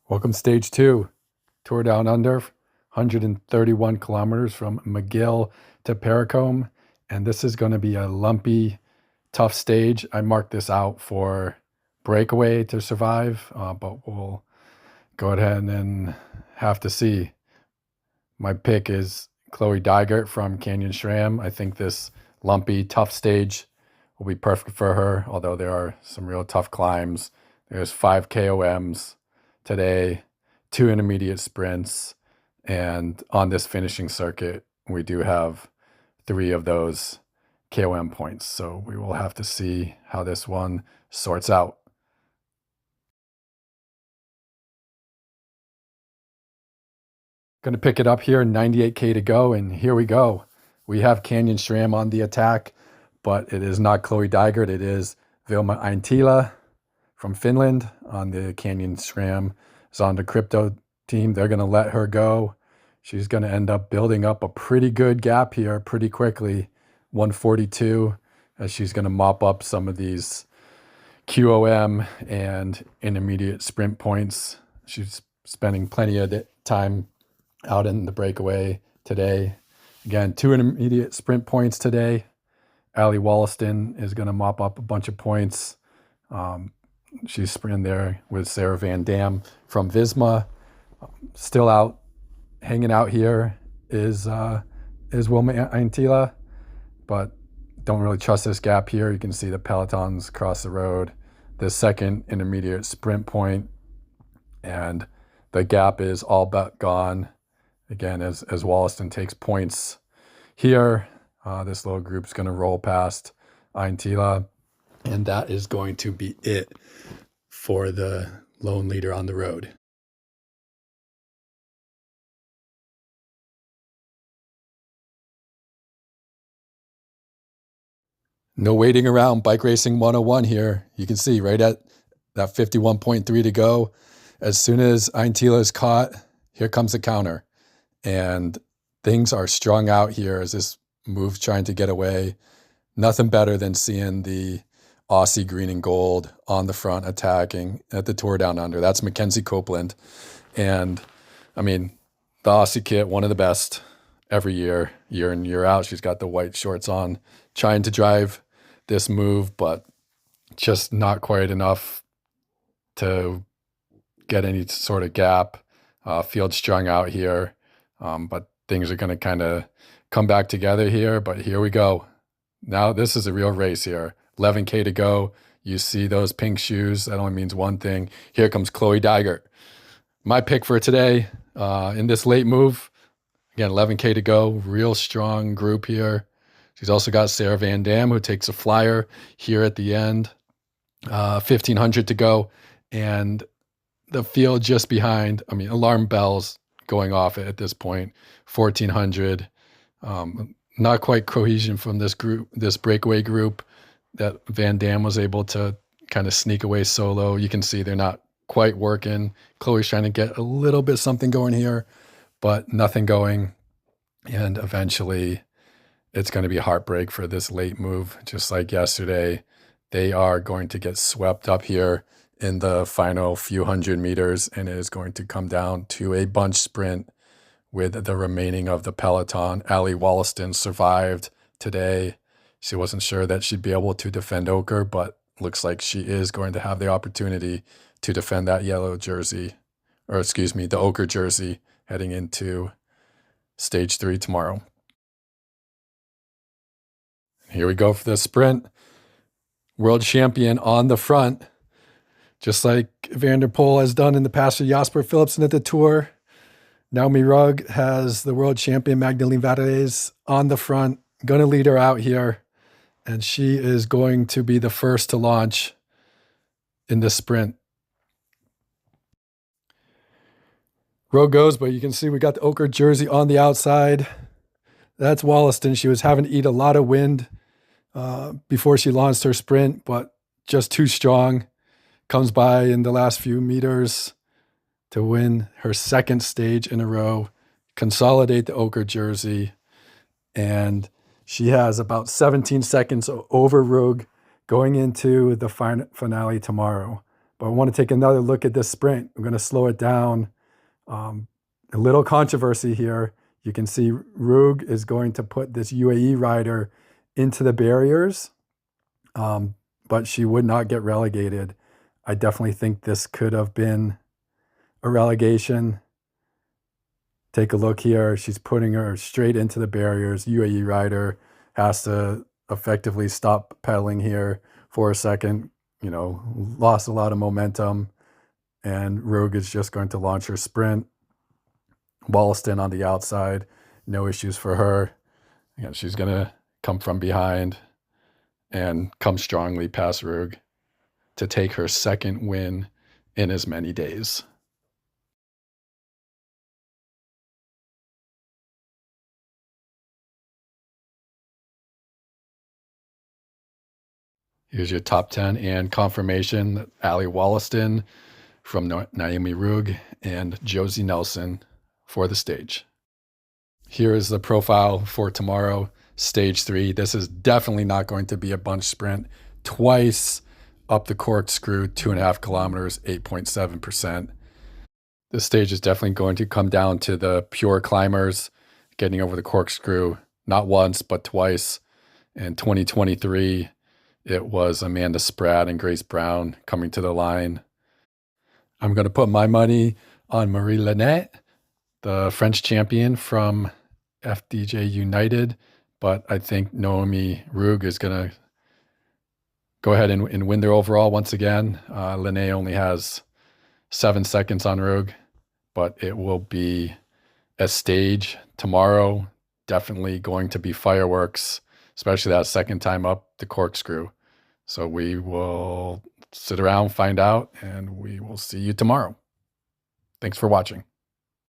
Welcome stage 2, Tour Down Under, 131 kilometers from McGill to Pararcombe. And this is going to be a lumpy, tough stage. I marked this out for breakaway to survive, but we'll go ahead and have to see. My pick is Chloe Dygert from Canyon SRAM. I think this lumpy, tough stage will be perfect for her, although there are some real tough climbs. There's 5 KOMs today, 2 intermediate sprints, and on this finishing circuit, we do have 3 of those KOM points. So we will have to see how this one sorts out. Going to pick it up here, 98K to go, and here we go. We have Canyon SRAM on the attack, but it is not Chloe Dygert. It is Vilma Aintila from Finland on the Canyon SRAM Zonda Crypto team. They're going to let her go. She's going to end up building up a pretty good gap here pretty quickly, 142, as she's going to mop up some of these QOM and intermediate sprint points. She's spending plenty of time out in the breakaway today. Again, 2 intermediate sprint points today. Ally Wollaston is going to mop up a bunch of points. She's sprinting there with Sarah Van Dam from Visma. Still out, hanging out here is Wilma Aintila, but don't really trust this gap here. You can see the pelotons across the road. The second intermediate sprint point, and the gap is all but gone. Again, as Wollaston takes points here, this little group's going to roll past Aintila, and that is going to be it for the lone leader on the road. No waiting around, bike racing 101 here. You can see right at that 51.3 to go. As soon as Aintila is caught, here comes the counter. And things are strung out here as this moves trying to get away. Nothing better than seeing the Aussie green and gold on the front attacking at the Tour Down Under. That's Mackenzie Copeland. And I mean, the Aussie kit, one of the best every year in, year out. She's got the white shorts on, trying to drive this move, but just not quite enough to get any sort of gap. Field strung out here. But things are going to kind of come back together here. But here we go. Now this is a real race here. 11K to go. You see those pink shoes. That only means one thing. Here comes Chloe Dygert. My pick for today in this late move. Again, 11K to go. Real strong group here. She's also got Sarah Van Dam, who takes a flyer here at the end. 1,500 to go. And the field just behind, I mean, alarm bells going off at this point, 1,400. Not quite cohesion from this group, this breakaway group that Van Dam was able to kind of sneak away solo. You can see they're not quite working. Chloe's trying to get a little bit something going here, but nothing going. And eventually it's going to be a heartbreak for this late move. Just like yesterday, they are going to get swept up here in the final few hundred meters, and it is going to come down to a bunch sprint with the remaining of the peloton. Ally Wollaston survived today. She wasn't sure that she'd be able to defend Ochre, but looks like she is going to have the opportunity to defend that yellow jersey, or excuse me, the Ochre jersey heading into stage 3 tomorrow. Here we go for the sprint. World champion on the front, just like Van der Poel has done in the past for Jasper Philipsen at the Tour. Naomi Rüegg has the world champion Magdalene Vares on the front, going to lead her out here. And she is going to be the first to launch in this sprint. Road goes, but you can see we got the Ochre jersey on the outside. That's Wollaston. She was having to eat a lot of wind before she launched her sprint, but just too strong. Comes by in the last few meters to win her second stage in a row, consolidate the Ochre jersey, and she has about 17 seconds over Rüegg going into the finale tomorrow. But I want to take another look at this sprint. I'm going to slow it down. A little controversy here. You can see Rüegg is going to put this UAE rider into the barriers, but she would not get relegated. I definitely think this could have been a relegation. Take a look here. She's putting her straight into the barriers. UAE rider has to effectively stop pedaling here for a second. You know, lost a lot of momentum, and Rüegg is just going to launch her sprint. Wollaston on the outside, no issues for her. Again, she's going to come from behind and come strongly past Rüegg to take her second win in as many days. Here's your top 10 and confirmation. Ally Wollaston from Naomi Rüegg and Josie Nelson for the stage. Here is the profile for tomorrow, stage 3. This is definitely not going to be a bunch sprint. Twice up the Corkscrew, 2.5 kilometers, 8.7%. This stage is definitely going to come down to the pure climbers getting over the Corkscrew, not once, but twice. In 2023, it was Amanda Spratt and Grace Brown coming to the line. I'm going to put my money on Marie Linette, the French champion from FDJ United, but I think Naomi Rüegg is going to go ahead and win their overall once again. Linette only has 7 seconds on Rüegg, but it will be a stage tomorrow. Definitely going to be fireworks, especially that second time up the Corkscrew. So we will sit around, find out, and we will see you tomorrow. Thanks for watching.